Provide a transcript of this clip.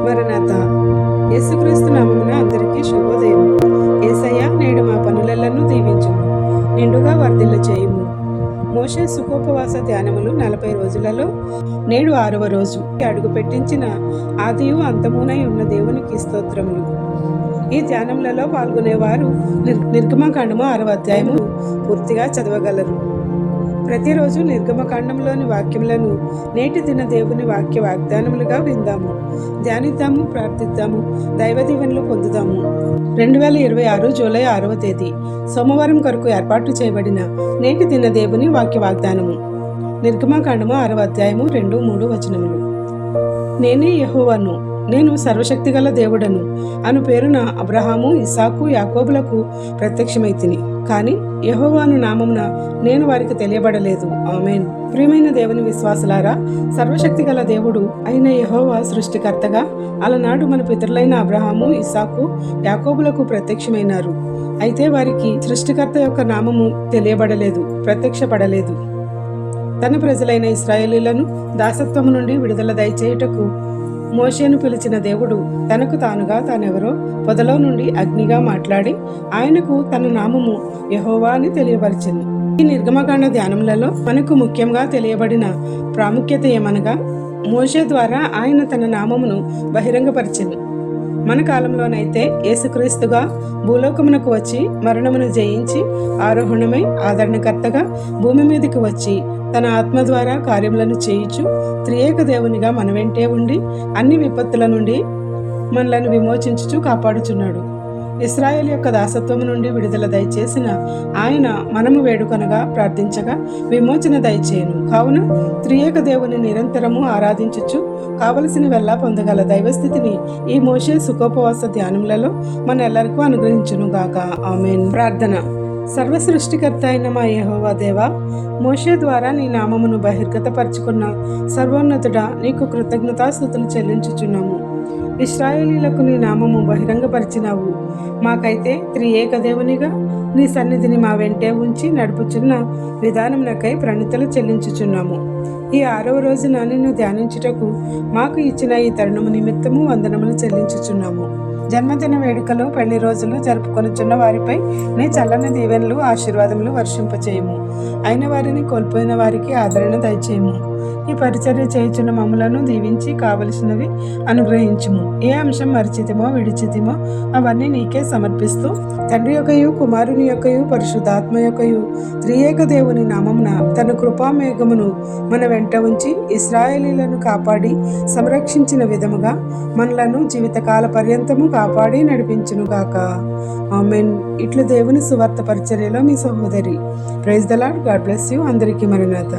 మరణాత. యేసుక్రీస్తు నామమున అందరికీ శుభోదయం. యేసయ్య, నేడు మా పనులెల్లను దీవించుము, నిండుగా వర్ధిల్ల చేయుము. మోషే సుఖోపవాస ధ్యానములు 40 రోజులలో నేడు 6వ రోజు. అడుగు పెట్టించిన ఆదియు అంతమునై ఉన్న దేవునికి స్తోత్రములు. ఈ ధ్యానములలో పాల్గొనేవారు నిర్గమకాండము 6వ అధ్యాయము పూర్తిగా చదవగలరు. ప్రతిరోజు నిర్గమకాండంలోని వాక్యములను నేటి దిన దేవుని వాక్య వాగ్దానములుగా విందాము, ధ్యానిద్దాము, ప్రార్థిద్దాము, దైవ దీవెనలు పొందుదాము. 2026 జూలై 6వ తేదీ సోమవారం కొరకు ఏర్పాటు చేయబడిన నేటి దిన దేవుని వాక్య వాగ్దానము. నిర్గమకాండము 6వ అధ్యాయము 2-3 వచనములు. నేనే యెహోవాను, నేను సర్వశక్తిగల దేవుడను అను పేరున అబ్రహాము, ఇస్సాకు, యాకోబులకు ప్రత్యక్షమైతిని. కానీ యెహోవాను నామమున నేను వారికి తెలియబడలేదు. ఆమేన్. ప్రియమైన దేవుని విశ్వాసులారా, సర్వశక్తిగల దేవుడు అయిన యెహోవా సృష్టికర్తగా అలనాడు మన పితరులైన అబ్రహాము, ఇస్సాకు, యాకోబులకు ప్రత్యక్షమైనారు. అయితే వారికి సృష్టికర్త యొక్క నామము తెలియబడలేదు, ప్రత్యక్షపడలేదు. తన ప్రజలైన ఇశ్రాయేలీయులను దాసత్వము నుండి విడుదల దయచేయుటకు మోషేను పిలిచిన దేవుడు తనకు తానుగా తానెవరో పొదలో నుండి అగ్నిగా మాట్లాడి ఆయనకు తన నామము యెహోవా అని తెలియపరిచింది. ఈ నిర్గమకాండ ధ్యానములలో మనకు ముఖ్యంగా తెలియబడిన ప్రాముఖ్యత ఏమనగా, మోషే ద్వారా ఆయన తన నామమును బహిరంగపరిచింది. మన కాలంలోనైతే యేసుక్రీస్తుగా భూలోకమునకు వచ్చి మరణమును జయించి ఆరోహణమై ఆదరణకర్తగా భూమి మీదకి వచ్చి తన ఆత్మ ద్వారా కార్యములను చేయుచు త్రియేక దేవునిగా మన వెంటే ఉండి అన్ని విపత్తుల నుండి మనలను విమోచించుచు కాపాడుచున్నాడు. ఇశ్రాయేలు యొక్క దాసత్వము నుండి విడుదల దయచేసిన ఆయన మనము వేడుకొనగా ప్రార్థించగా విమోచన దయచేయను. కావున త్రియేక దేవుని నిరంతరము ఆరాధించుచు కావలసిన వెళ్ళా పొందగల దైవస్థితిని ఈ మోషే సుఖోపవాస ధ్యానములలో మన ఎల్లరికూ అనుగ్రహించును గాక. ఆమేన్. ప్రార్థన. సర్వ సృష్టికర్త అయిన మా యెహోవా దేవా, మోషే ద్వారా నీ నామమును బహిర్గతపరచుకున్న సర్వోన్నతుడా, నీకు కృతజ్ఞతాస్తుతులు చెల్లించుచున్నాము. ఇశ్రాయేలీలకు నీ నామము బహిరంగపరిచినావు. మాకైతే త్రియేక దేవునిగా నీ సన్నిధిని మా వెంటే ఉంచి నడుపుచున్న విధానమునకై ప్రణితలు చెల్లించుచున్నాము. ఈ 6వ రోజున నిన్ను ధ్యానించుటకు మాకు ఇచ్చిన ఈ తరుణము నిమిత్తము వందనములు చెల్లించుచున్నాము. జన్మదిన వేడుకలు, పెళ్లి రోజులు జరుపుకొనుచున్న వారిపై నీ చల్లని దీవెనలు, ఆశీర్వాదములు వర్షింపచేయము. అయిన వారిని కోల్పోయిన వారికి ఆదరణ దయచేయము. ఈ పరిచర్య చేయుచున్న మమ్ములను దీవించి కావలసినవి అనుగ్రహించుము. ఏ అంశం మరిచితిమో విడిచితిమో అవన్నీ నీకే సమర్పిస్తూ తండ్రి యొక్కయు, కుమారుని యొక్కయు, పరిశుద్ధాత్మ యొక్కయు త్రియేక దేవుని నామమున తన కృపామేఘమును మన వెంట ఉంచి ఇశ్రాయేలీలను కాపాడి సంరక్షించిన విధముగా మనలను జీవితకాల పర్యంతము కాపాడి నడిపించును గాక. ఆమేన్. ఇట్లు దేవుని సువార్త పరిచర్యలో మీ సహోదరి. Praise the Lord. God bless you. అందరికీ మరణాత.